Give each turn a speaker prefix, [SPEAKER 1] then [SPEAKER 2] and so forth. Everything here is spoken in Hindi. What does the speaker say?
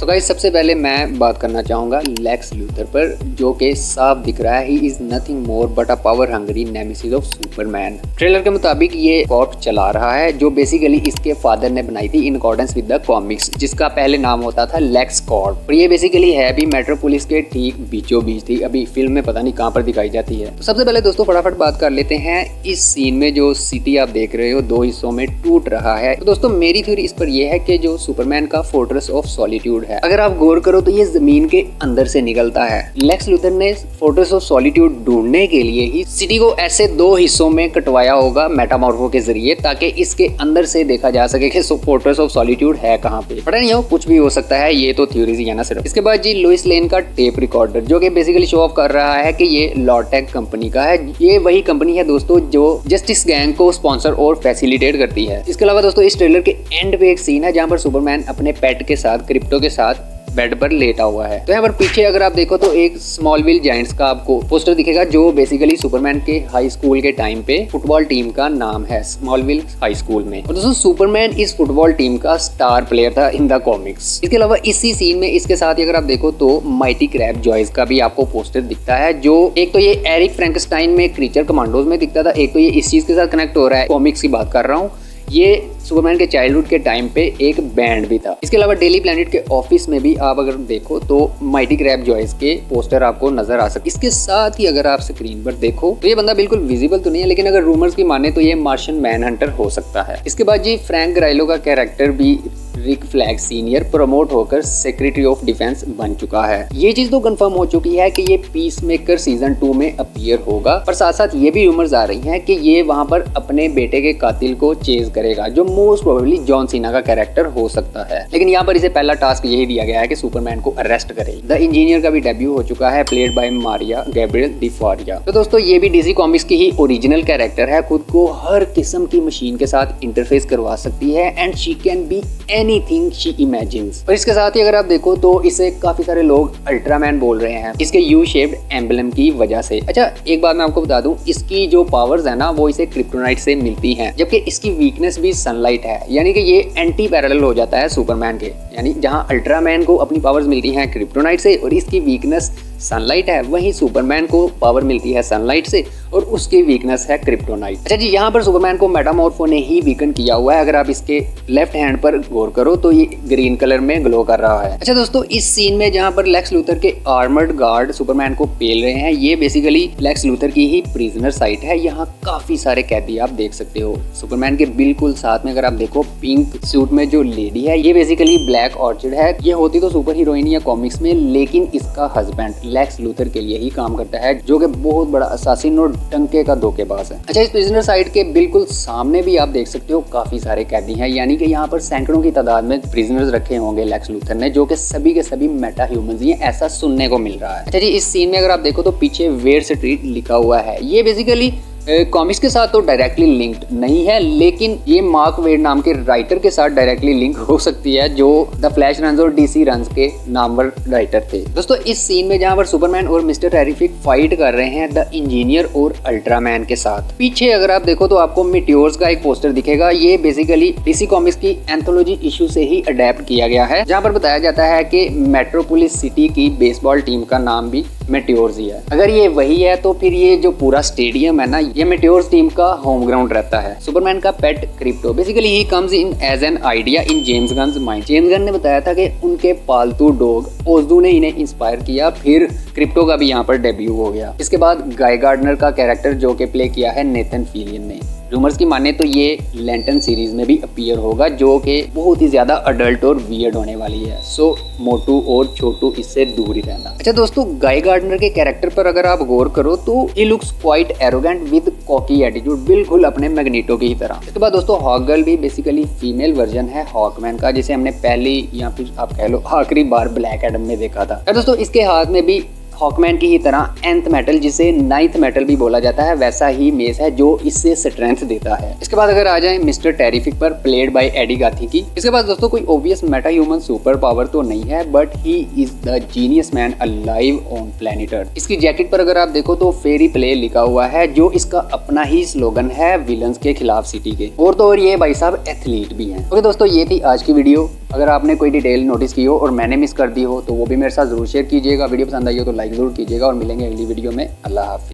[SPEAKER 1] सो गाइस, सबसे पहले मैं बात करना चाहूंगा लेक्स लूथर पर, जो कि साफ दिख रहा है he is nothing more but a power hungry nemesis of Superman. Trailer के मुताबिक ये कॉर्प चला रहा है जो बेसिकली इसके फादर ने बनाई थी in accordance with the comics, जिसका पहले नाम होता था लेक्स कॉर्प। और ये बेसिकली है भी मेट्रोपोलिस के ठीक बीचों बीच थी, अभी फिल्म में पता नहीं कहाँ पर दिखाई जाती है। तो सबसे पहले दोस्तों फटाफट बात कर लेते हैं इस सीन में जो सिटी आप देख रहे हो दो हिस्सों में टूट रहा है। तो दोस्तों मेरी थ्योरी इस पर यह है कि जो सुपरमैन का फोर्ट्रेस ऑफ सॉलिट्यूड है, अगर आप गौर करो तो ये जमीन के अंदर से निकलता है। लेक्स लूथर ने फोर्ट्रेस ऑफ सॉलिट्यूड ढूंढने के लिए ही सिटी को ऐसे दो हिस्सों में कटवाया होगा मेटामॉर्फो के जरिए, ताकि इसके अंदर से देखा जा सके कि फोर्ट्रेस ऑफ सॉलिट्यूड है कहाँ पे। पता नहीं हो, कुछ भी हो सकता है, ये तो थ्योरीज ही है ना सिर्फ। इसके बाद जी लुइस लेन का टेप रिकॉर्डर, जो कि बेसिकली शो ऑफ कर रहा है कि ये लॉटेक कंपनी का है। ये वही कंपनी है दोस्तों जो जस्टिस गैंग को स्पॉन्सर और फैसिलिटेट करती है। इसके अलावा दोस्तों इस ट्रेलर के एंड पे एक सीन है जहाँ पर सुपरमैन अपने पेट के साथ, क्रिप्टो के साथ बेड पर लेटा हुआ है। तो यहाँ पर पीछे अगर आप देखो तो एक स्मॉलविल जायंट्स का आपको पोस्टर दिखेगा, जो बेसिकली सुपरमैन के हाई स्कूल के टाइम पे फुटबॉल टीम का नाम है, स्मॉलविल हाई स्कूल में। और दोस्तों सुपरमैन इस फुटबॉल टीम का स्टार प्लेयर था इन द कॉमिक्स। इसके अलावा इसी सीन में इसके साथ ही अगर आप देखो तो माइटी क्रैब जॉयस का भी आपको पोस्टर दिखता है, जो एक तो ये एरिक फ्रैंकस्टाइन में क्रीचर कमांडोज में दिखता था, एक तो ये इस चीज के साथ कनेक्ट हो रहा है, कॉमिक्स की बात कर रहा हूँ। ये सुपरमैन के चाइल्डहुड के टाइम पे एक बैंड भी था। इसके अलावा डेली प्लैनेट के ऑफिस में भी आप अगर देखो तो माइटी क्रैब जॉयस के पोस्टर आपको नजर आ सकते। इसके साथ ही अगर आप स्क्रीन पर देखो तो ये बंदा बिल्कुल विजिबल तो नहीं है, लेकिन अगर रूमर्स की माने तो ये मार्शियन मैनहंटर हो सकता है। इसके बाद जी फ्रैंक ग्राइलो का कैरेक्टर भी रिक फ्लैग सीनियर प्रमोट होकर सेक्रेटरी ऑफ डिफेंस बन चुका है। ये चीज तो कंफर्म हो चुकी है कि ये पीस मेकर सीजन 2 में अपीयर होगा, पर साथ साथ ये भी रूमर्स आ रही हैं कि ये वहां पर अपने बेटे के कातिल को चेज करेगा, जो मोस्ट प्रोबेबली जॉन सीना का कैरेक्टर हो सकता है। लेकिन यहाँ पर इसे पहला टास्क यही दिया गया है कि सुपरमैन को अरेस्ट करे। द इंजीनियर का भी डेब्यू हो चुका है, प्लेड बाय मारिया गैब्रियल डिफारिया। तो दोस्तों ये भी डीसी कॉमिक्स की ही ओरिजिनल कैरेक्टर है, खुद को हर किस्म की मशीन के साथ इंटरफेस करवा सकती है and she can be anything she imagines. और इसके साथ ही अगर आप देखो तो इसे काफी सारे लोग अल्ट्रामैन बोल रहे हैं इसके यू शेप्ड एम्बलम की वजह से। अच्छा एक बात मैं आपको बता दूं, इसकी जो पावर्स है ना वो इसे क्रिप्टोनाइट से मिलती हैं, जबकि इसकी वीकनेस भी सनलाइट है, यानी कि ये एंटी पैरेलल हो जाता है सुपरमैन के। यानी जहां अल्ट्रामैन को अपनी पावर्स मिलती हैं क्रिप्टोनाइट से और इसकी वीकनेस सनलाइट है, वहीं सुपरमैन को पावर मिलती है सनलाइट से और उसकी वीकनेस है क्रिप्टोनाइट। अच्छा जी, यहाँ पर सुपरमैन को मेटामॉर्फो ने ही वीकन किया हुआ है। अगर आप इसके लेफ्ट हैंड पर गौर करो तो ये ग्रीन कलर में ग्लो कर रहा है। अच्छा दोस्तों, इस सीन में जहाँ पर लेक्स लूथर के आर्मर्ड गार्ड सुपरमैन को पेल रहे हैं, ये बेसिकली लेक्स लूथर की ही प्रिजनर साइट है। यहाँ काफी सारे कैदी आप देख सकते हो। सुपरमैन के बिल्कुल साथ में अगर आप देखो पिंक सूट में जो लेडी है, ये बेसिकली ब्लैक ऑर्चिड है। ये होती तो सुपर हीरोइन या कॉमिक्स में, लेकिन इसका हस्बैंड लेक्स लूथर के लिए ही काम करता है, जो कि बहुत बड़ा असासिन और टंके का धोखेबाज है। अच्छा, इस प्रिजनर साइट के बिल्कुल सामने भी आप देख सकते हो काफी सारे कैदी हैं, यानी कि यहाँ पर सैकड़ों की तादाद में प्रिजनर्स रखे होंगे लेक्स लूथर ने, जो कि सभी के सभी मेटा ह्यूमंस ही ऐसा सुनने को मिल रहा है। अच्छा जी, इस सीन में अगर आप देखो तो पीछे वेयर स्ट्रीट लिखा हुआ है। ये बेसिकली कॉमिक्स के साथ तो डायरेक्टली लिंक्ड नहीं है, लेकिन ये मार्क वेड नाम के राइटर के साथ डायरेक्टली लिंक हो सकती है, जो द फ्लैश रन्स और डीसी रन्स के नामवर राइटर थे। दोस्तों इस सीन में जहां पर सुपरमैन और मिस्टर टेरिफिक फाइट कर रहे हैं द इंजीनियर और अल्ट्रामैन के साथ, पीछे अगर आप देखो तो आपको मीटियोर्स का एक पोस्टर दिखेगा। ये बेसिकली डीसी कॉमिक्स की एंथोलॉजी इशू से ही अडेप्ट किया गया है, जहां पर बताया जाता है कि मेट्रोपोलिस सिटी की बेसबॉल टीम का नाम भी मेटियोर्स ही है। अगर ये वही है तो फिर ये जो पूरा स्टेडियम है ना, ये मेटियोर्स टीम का होम ग्राउंड रहता है। सुपरमैन का पेट क्रिप्टो बेसिकली ही comes in as an idea in James Gunn's mind. James Gunn ने बताया था कि उनके पालतू डॉग ओज़ू ने इन्हें इंस्पायर किया, फिर क्रिप्टो का भी यहाँ पर डेब्यू हो गया। इसके बाद गाय गार्डनर का कैरेक्टर जो कि प्ले किया है नेथन फिलियन ने। रूमर्स की माने तो ये लैंटन सीरीज में भी अपीयर होगा, जो कि बहुत ही ज्यादा अडल्ट और वियर्ड होने वाली है। सो मोटू और छोटू इससे दूर ही रहना। अच्छा दोस्तों, गाय गार्डनर के कैरेक्टर पर अगर आप गौर करो तो he looks quite arrogant with cocky attitude, बिल्कुल अपने मैग्नीटो की ही तरह। इसके बाद दोस्तों हॉक गर्ल भी बेसिकली फीमेल वर्जन है हॉकमैन का, जिसे हमने पहली या फिर आप कह लो आखिरी बार ब्लैक एडम में देखा था। दोस्तों इसके हाथ में भी हॉकमैन की ही तरह एंथ मेटल, जिसे नाइन्थ मेटल भी बोला जाता है, वैसा ही मेस है जो इससे स्ट्रेंथ देता है। इसके बाद अगर आ जाए मिस्टर टेरिफिक पर, प्लेड बाय एडी गाथी की। इसके बाद दोस्तों कोई obvious Meta human super power तो नहीं है, but he is the genius man alive on planet earth. इसकी जैकेट पर अगर आप देखो तो फेरी प्ले लिखा हुआ है, जो इसका अपना ही स्लोगन है विलन्स के खिलाफ सिटी के। और तो और ये भाई साहब एथलीट भी हैं। ओके दोस्तों, ये थी आज की वीडियो। अगर आपने कोई डिटेल नोटिस की हो और मैंने मिस कर दी हो तो वो भी मेरे साथ ज़रूर शेयर कीजिएगा। वीडियो पसंद आई हो तो लाइक ज़रूर कीजिएगा और मिलेंगे अगली वीडियो में। अल्लाह हाफ़िज़।